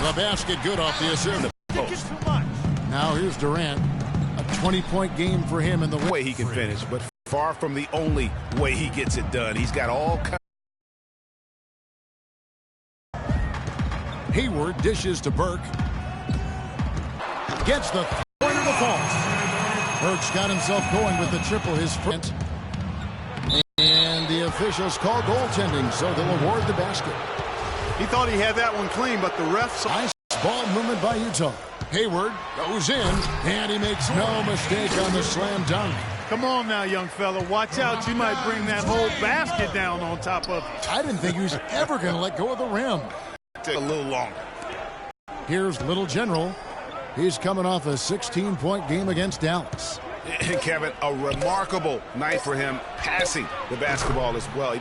The basket good off the assist. Post. Now here's Durant. A 20-point game for him in the way he can finish, but far from the only way he gets it done. He's got all kinds. Hayward dishes to Burke. Gets the point of the fall. Burke's got himself going with the triple his front. And the officials call goaltending, so they'll award the basket. He thought he had that one clean, but the ref... Nice ball movement by Utah. Hayward goes in, and he makes no mistake on the slam dunk. Come on now, young fella. Watch out. You might bring that whole basket down on top of it. I didn't think he was ever going to let go of the rim. Take a little longer. Here's Little General. He's coming off a 16-point game against Dallas. And Kevin, a remarkable night for him passing the basketball as well.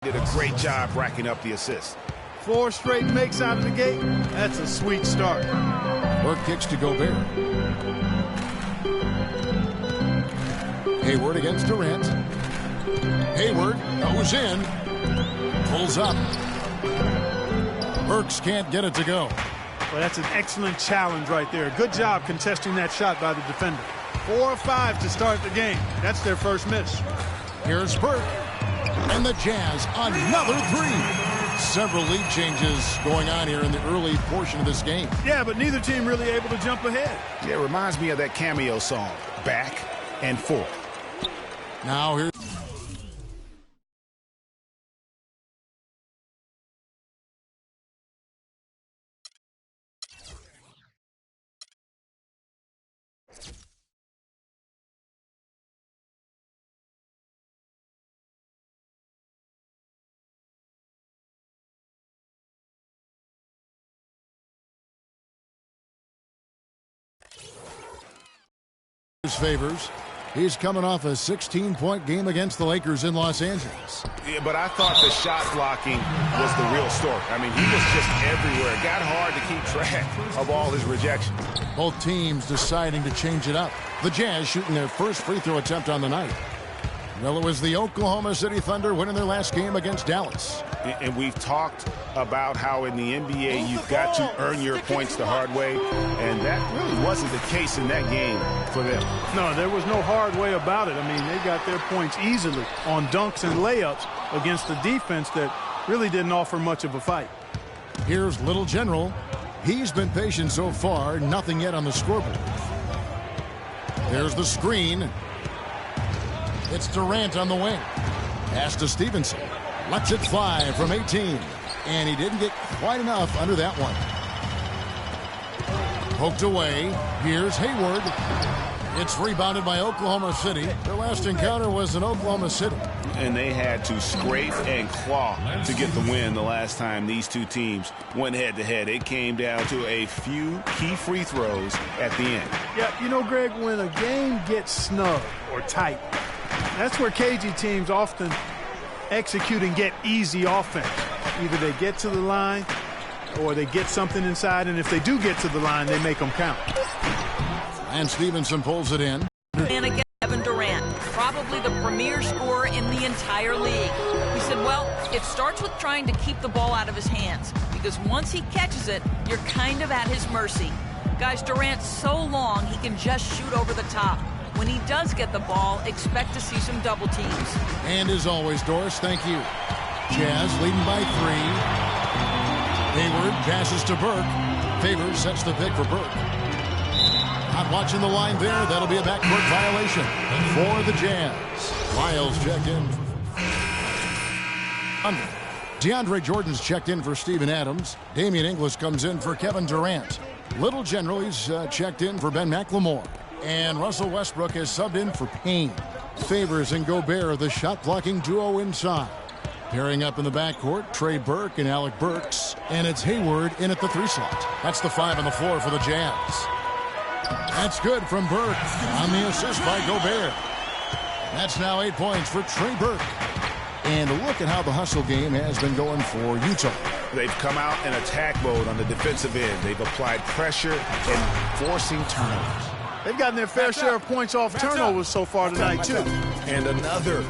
Did a great job racking up the assists. 4 straight makes out of the gate. That's a sweet start. Burke kicks to Gobert. Hayward against Durant. Hayward goes in. Pulls up. Burks can't get it to go. Well, that's an excellent challenge right there. Good job contesting that shot by the defender. 4 or 5 to start the game. That's their first miss. Here's Burke. And the Jazz, another 3. Several lead changes going on here in the early portion of this game. Yeah, but neither team really able to jump ahead. Yeah, it reminds me of that cameo song, Back and Forth. Now here's Favors. He's coming off a 16-point game against the Lakers in Los Angeles. Yeah, but I thought the shot blocking was the real story. I mean, he was just everywhere. It got hard to keep track of all his rejections. Both teams deciding to change it up. The Jazz shooting their first free throw attempt on the night. Well, it was the Oklahoma City Thunder winning their last game against Dallas. And we've talked about how in the NBA you've got to earn your points the hard way, and that really wasn't the case in that game for them. No, there was no hard way about it. I mean, they got their points easily on dunks and layups against a defense that really didn't offer much of a fight. Here's Little General. He's been patient so far, nothing yet on the scoreboard. There's the screen. It's Durant on the wing. Pass to Stevenson. Lets it fly from 18. And he didn't get quite enough under that one. Poked away. Here's Hayward. It's rebounded by Oklahoma City. Their last encounter was in Oklahoma City. And they had to scrape and claw to get the win the last time these two teams went head-to-head. It came down to a few key free throws at the end. Yeah, you know, Greg, when a game gets snug or tight, that's where cagey teams often execute and get easy offense. Either they get to the line or they get something inside, and if they do get to the line, they make them count. And Stevenson pulls it in. And again, Kevin Durant, probably the premier scorer in the entire league. He said, well, it starts with trying to keep the ball out of his hands, because once he catches it, you're kind of at his mercy. Guys, Durant's so long, he can just shoot over the top. When he does get the ball, expect to see some double teams. And as always, Doris, thank you. Jazz leading by 3. Hayward passes to Burke. Favors sets the pick for Burke. Not watching the line there. That'll be a backcourt violation for the Jazz. Lyles checked in. DeAndre Jordan's checked in for Steven Adams. Damian Inglis comes in for Kevin Durant. Little General, he's checked in for Ben McLemore. And Russell Westbrook has subbed in for Payne. Favors and Gobert are the shot-blocking duo inside. Pairing up in the backcourt, Trey Burke and Alec Burks. And it's Hayward in at the 3 slot. That's the 5 on the floor for the Jazz. That's good from Burke on the assist by Gobert. That's now 8 points for Trey Burke. And look at how the hustle game has been going for Utah. They've come out in attack mode on the defensive end. They've applied pressure and forcing turnovers. They've gotten their fair share of points off turnovers so far tonight, too. And another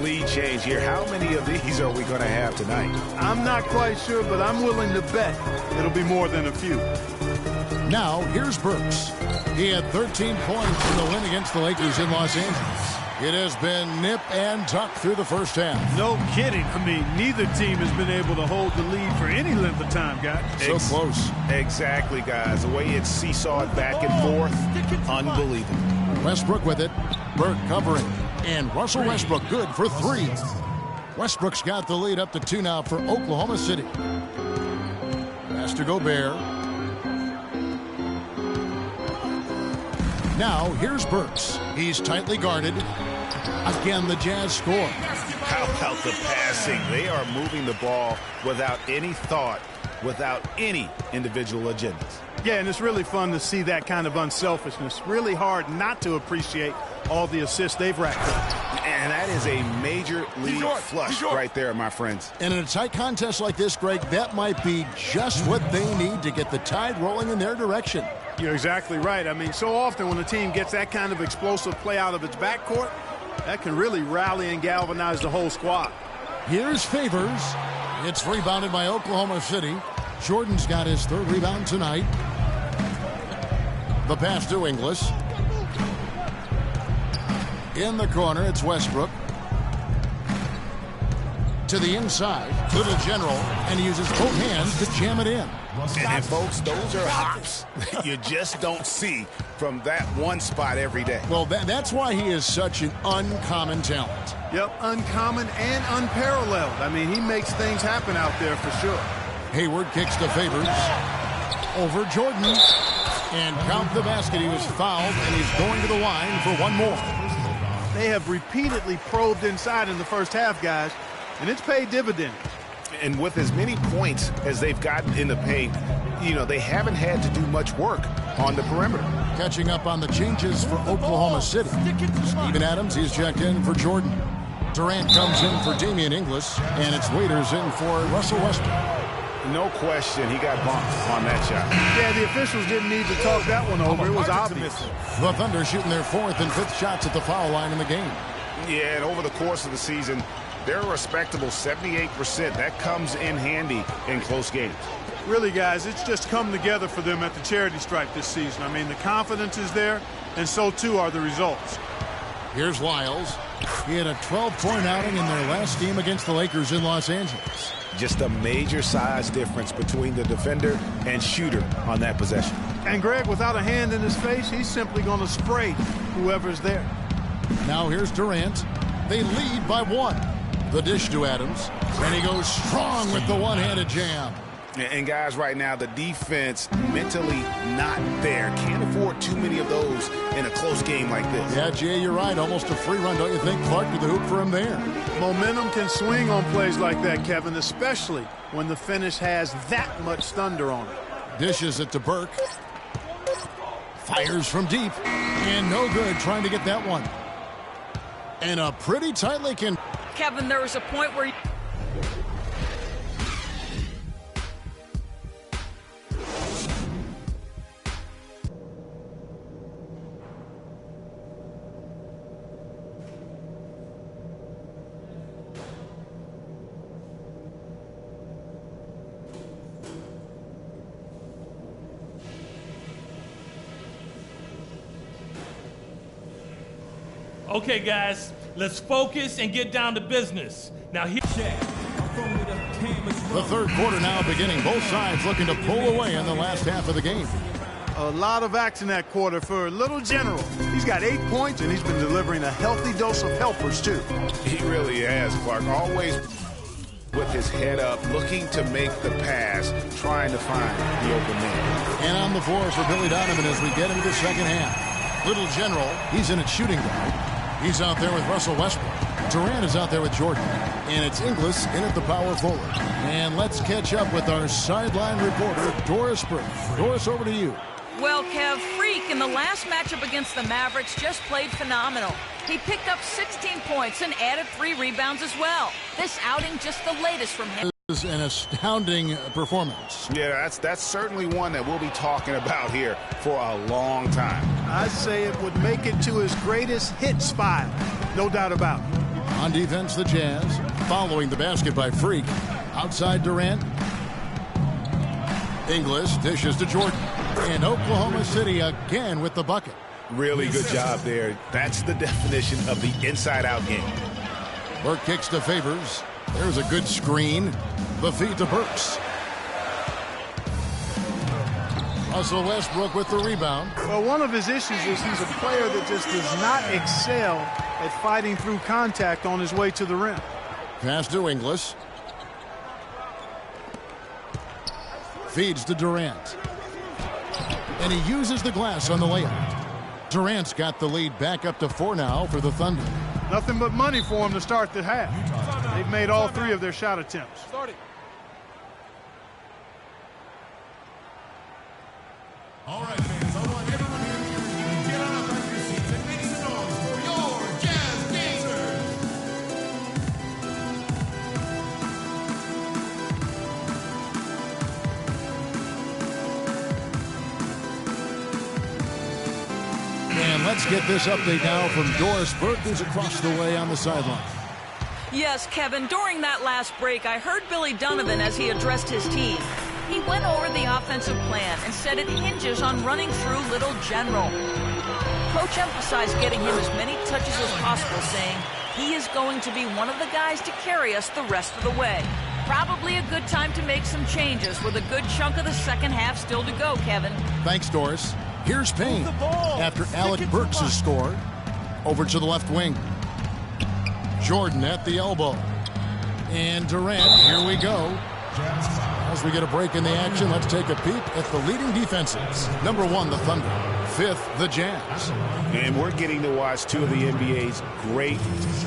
lead change here. How many of these are we going to have tonight? I'm not quite sure, but I'm willing to bet it'll be more than a few. Now, here's Burks. He had 13 points in the win against the Lakers in Los Angeles. It has been nip and tuck through the first half. No kidding. I mean, neither team has been able to hold the lead for any length of time, guys. So close. Exactly, guys. The way it's seesawed back and forth, unbelievable. Westbrook with it. Burke covering. And Russell Westbrook good for 3. Westbrook's got the lead up to 2 now for Oklahoma City. Pass to Gobert. Now, here's Burks. He's tightly guarded. Again, the Jazz score. How about the passing? They are moving the ball without any thought, without any individual agendas. Yeah, and it's really fun to see that kind of unselfishness. Really hard not to appreciate all the assists they've racked up. And that is a major league flush right there, my friends. And in a tight contest like this, Greg, that might be just what they need to get the tide rolling in their direction. You're exactly right. I mean, so often when a team gets that kind of explosive play out of its backcourt, that can really rally and galvanize the whole squad. Here's Favors. It's rebounded by Oklahoma City. Jordan's got his 3rd rebound tonight. The pass to Inglis. In the corner, it's Westbrook. To the inside, Little General, and he uses both hands to jam it in. And folks, those are hops you just don't see from that one spot every day. Well, that's why he is such an uncommon talent. Yep, uncommon and unparalleled. I mean, he makes things happen out there for sure. Hayward kicks to Favors. Over Jordan. And count the basket. He was fouled, and he's going to the line for one more. They have repeatedly probed inside in the first half, guys, and it's paid dividends. And with as many points as they've gotten in the paint, you know, they haven't had to do much work on the perimeter. Catching up on the changes for Oklahoma City. Steven Adams, he's checked in for Jordan. Durant comes in for Damian Inglis, and it's Waiters in for Russell Westbrook. No question, he got bumped on that shot. Yeah, the officials didn't need to talk that one over. It was obvious. The Thunder shooting their 4th and 5th shots at the foul line in the game. Yeah, and over the course of the season, they're a respectable 78%. That comes in handy in close games. Really, guys, it's just come together for them at the charity stripe this season. I mean, the confidence is there, and so too are the results. Here's Lyles. He had a 12-point outing in their last game against the Lakers in Los Angeles. Just a major size difference between the defender and shooter on that possession. And Greg, without a hand in his face, he's simply going to spray whoever's there. Now here's Durant. They lead by 1. The dish to Adams, and he goes strong with the one-handed jam. And guys, right now, the defense mentally not there. Can't afford too many of those in a close game like this. Yeah, Jay, you're right. Almost a free run, don't you think? Clark to the hoop for him there. Momentum can swing on plays like that, Kevin, especially when the finish has that much thunder on it. Dishes it to Burke. Fires from deep. And no good trying to get that one. And a pretty tightly can... Kevin, there was a point where... Okay, guys, let's focus and get down to business. Now, here. The 3rd quarter now beginning. Both sides looking to pull away in the last half of the game. A lot of action that quarter for Little General. He's got 8 points, and he's been delivering a healthy dose of helpers, too. He really has, Clark. Always with his head up, looking to make the pass, trying to find the open man. And on the floor for Billy Donovan as we get into the second half. Little General, he's in at shooting guard. He's out there with Russell Westbrook. Durant is out there with Jordan. And it's Inglis in at the power forward. And let's catch up with our sideline reporter, Doris Burke. Doris, over to you. Well, Kev, Freak in the last matchup against the Mavericks just played phenomenal. He picked up 16 points and added 3 rebounds as well. This outing just the latest from him. An astounding performance. Yeah, that's certainly one that we'll be talking about here for a long time. I'd say it would make it to his greatest hits file. No doubt about it. On defense, the Jazz following the basket by Freak. Outside Durant. Inglis dishes to Jordan. And Oklahoma City again with the bucket. Really good job there. That's the definition of the inside-out game. Burke kicks to Favors. There's a good screen. The feed to Burks. Russell Westbrook with the rebound. Well, one of his issues is he's a player that just does not excel at fighting through contact on his way to the rim. Pass to Inglis. Feeds to Durant. And he uses the glass on the layup. Durant's got the lead back up to 4 now for the Thunder. Nothing but money for him to start the half. They've made all 3 of their shot attempts. All right, fans, I want everyone here to get on up out of your seats and make some noise for your Jazz Gazers. And let's get this update now from Doris Burke, who's across the way on the sideline. Yes, Kevin, during that last break, I heard Billy Donovan as he addressed his team. He went over the offensive plan and said it hinges on running through Little General. Coach emphasized getting him as many touches as possible, saying he is going to be one of the guys to carry us the rest of the way. Probably a good time to make some changes with a good chunk of the second half still to go, Kevin. Thanks, Doris. Here's Payne after Alec Burks has scored. Over to the left wing. Jordan at the elbow. And Durant, here we go. As we get a break in the action, let's take a peek at the leading defenses. Number 1, the Thunder. 5th, the Jazz. And we're getting to watch 2 of the NBA's great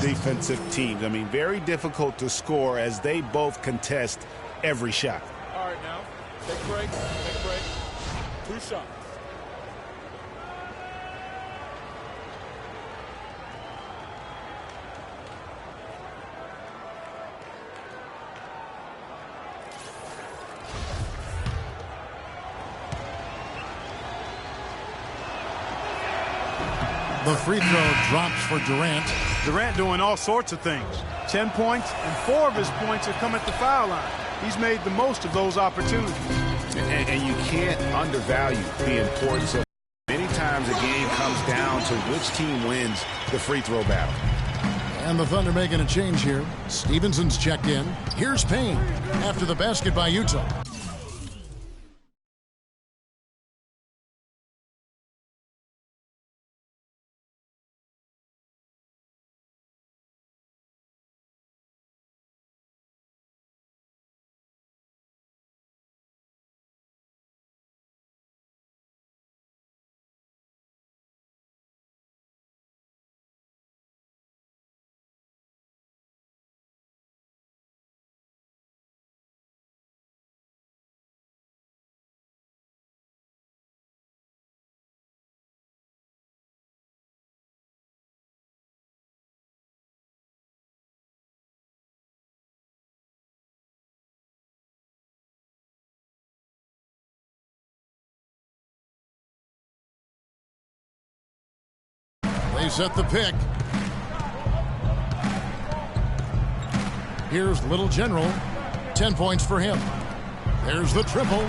defensive teams. I mean, very difficult to score as they both contest every shot. All right, now, take a break, 2 shots. The free throw drops for Durant. Durant doing all sorts of things. 10 points, and 4 of his points have come at the foul line. He's made the most of those opportunities. And you can't undervalue the importance of many times a game comes down to which team wins the free throw battle. And the Thunder making a change here. Stevenson's checked in. Here's Payne after the basket by Utah. They set the pick. Here's Little General. 10 points for him. There's the triple.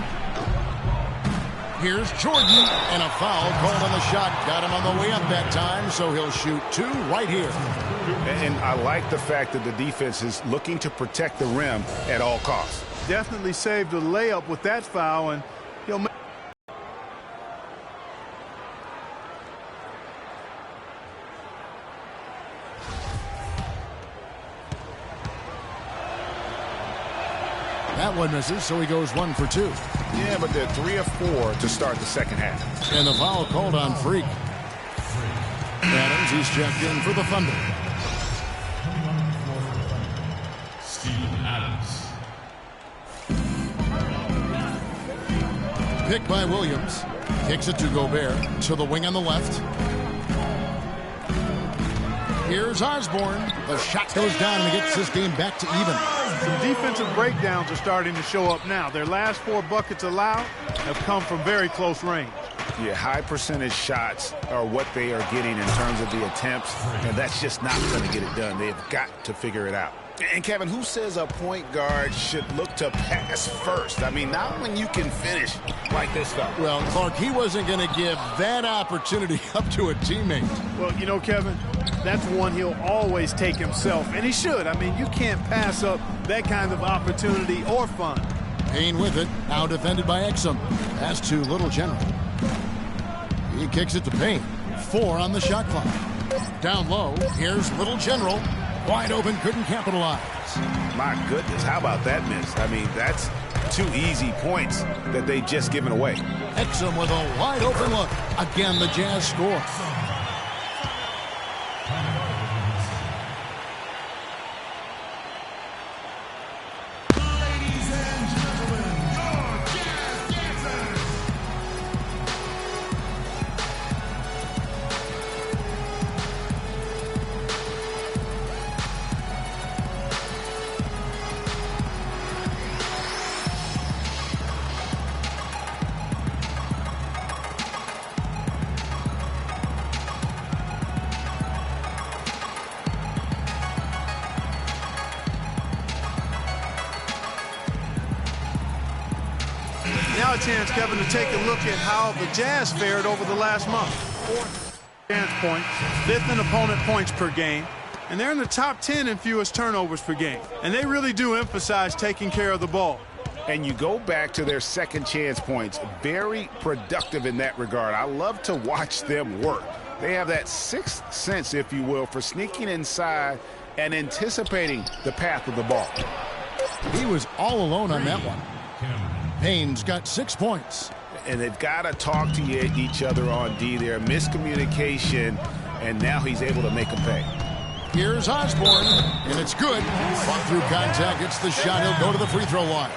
Here's Jordan. And a foul called on the shot. Got him on the way up that time, so he'll shoot 2 right here. And I like the fact that the defense is looking to protect the rim at all costs. Definitely saved a layup with that foul, and he'll make. That one misses, so he goes 1 for 2. Yeah, but they're 3 of 4 to start the second half. And the foul called on Freak. Adams, he's checked in for the Thunder. Steven Adams. Picked by Williams. Kicks it to Gobert. To the wing on the left. Here's Osborne. The shot goes down and he gets this game back to even. Some defensive breakdowns are starting to show up now. Their last 4 buckets allowed have come from very close range. Yeah, high percentage shots are what they are getting in terms of the attempts, and that's just not going to get it done. They've got to figure it out. And, Kevin, who says a point guard should look to pass first? I mean, not when you can finish like this fella. Well, Clark, he wasn't going to give that opportunity up to a teammate. Well, you know, Kevin, that's one he'll always take himself, and he should. I mean, you can't pass up that kind of opportunity or fun. Payne with it, now defended by Exum. Pass to Little General. He kicks it to Payne. 4 on the shot clock. Down low, here's Little General. Wide open, couldn't capitalize. My goodness, how about that miss? I mean, that's 2 easy points that they've just given away. Exum with a wide open look. Again, the Jazz score. Ladies and gentlemen, your Jazz dancers. Now a chance, Kevin, to take a look at how the Jazz fared over the last month. 4th chance points, 5th in opponent points per game, and they're in the top 10 in fewest turnovers per game. And they really do emphasize taking care of the ball. And you go back to their second chance points, very productive in that regard. I love to watch them work. They have that 6th sense, if you will, for sneaking inside and anticipating the path of the ball. He was all alone on that one. Payne's got 6 points. And they've got to talk to each other on D there. Miscommunication, and now he's able to make them pay. Here's Osborne, and it's good. Fought through contact, it's the shot. He'll go to the free throw line.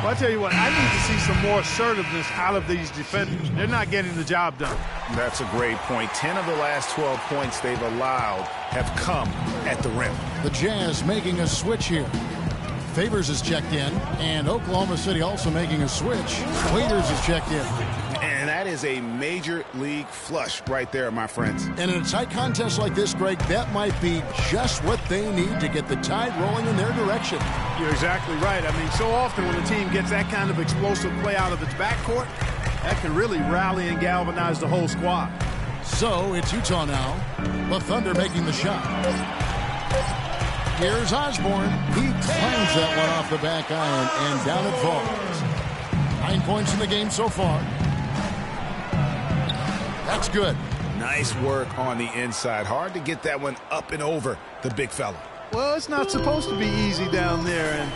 Well, I tell you what, I need to see some more assertiveness out of these defenders. They're not getting the job done. That's a great point. 10 of the last 12 points they've allowed have come at the rim. The Jazz making a switch here. Favors is checked in, and Oklahoma City also making a switch. Waiters is checked in. And that is a major league flush right there, my friends. And in a tight contest like this, Greg, that might be just what they need to get the tide rolling in their direction. You're exactly right. I mean, so often when a team gets that kind of explosive play out of its backcourt, that can really rally and galvanize the whole squad. So it's Utah now. The Thunder making the shot. Here's Osborne. He climbs that one off the back iron, and down it falls. 9 points in the game so far. That's good. Nice work on the inside. Hard to get that one up and over the big fella. Well, it's not supposed to be easy down there, and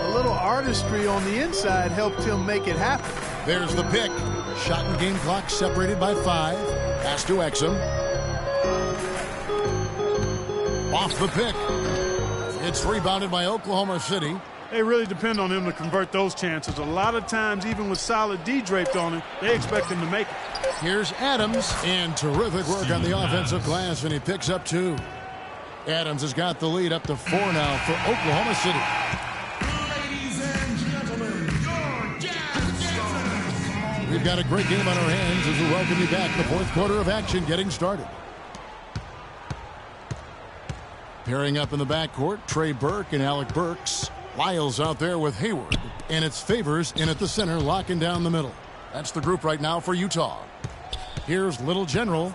a little artistry on the inside helped him make it happen. There's the pick. Shot and game clock separated by 5. Pass to Exum. Off the pick. It's rebounded by Oklahoma City. They really depend on him to convert those chances. A lot of times, even with solid D draped on him, they expect him to make it. Here's Adams, and terrific work on the offensive glass, and he picks up 2. Adams has got the lead up to 4 now for Oklahoma City. Ladies and gentlemen, your Jazz dancers. We've got a great game on our hands as we welcome you back. The 4th quarter of action getting started. Pairing up in the backcourt, Trey Burke and Alec Burks. Lyles out there with Hayward. And it's Favors in at the center, locking down the middle. That's the group right now for Utah. Here's Little General.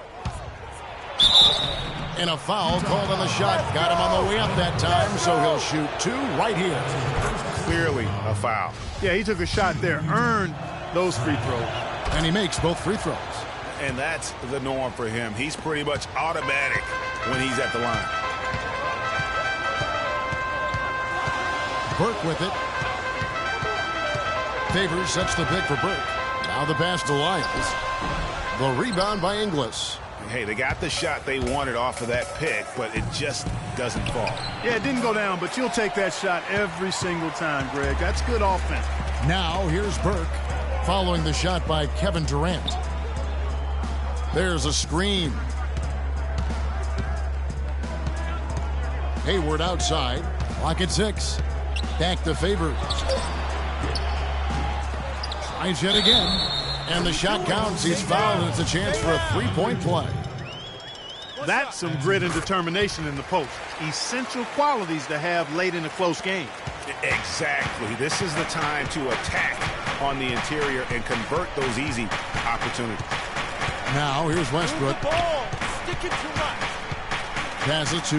And a foul called on the shot. Got him on the way up that time, so he'll shoot 2 right here. Clearly a foul. Yeah, he took a shot there, earned those free throws. And he makes both free throws. And that's the norm for him. He's pretty much automatic when he's at the line. Burke with it. Favors sets the pick for Burke. Now the pass to Lyles. The rebound by Inglis. Hey, they got the shot they wanted off of that pick, but it just doesn't fall. Yeah, it didn't go down, but you'll take that shot every single time, Greg. That's good offense. Now here's Burke, following the shot by Kevin Durant. There's a screen. Hayward outside. Clock at 6. Back to Favors. Tries yet again. And the shot counts. He's fouled, and it's a chance for a three-point play. That's some grit and determination in the post. Essential qualities to have late in a close game. Exactly. This is the time to attack on the interior and convert those easy opportunities. Now here's Westbrook. Ball. Sticking too much. Pass it to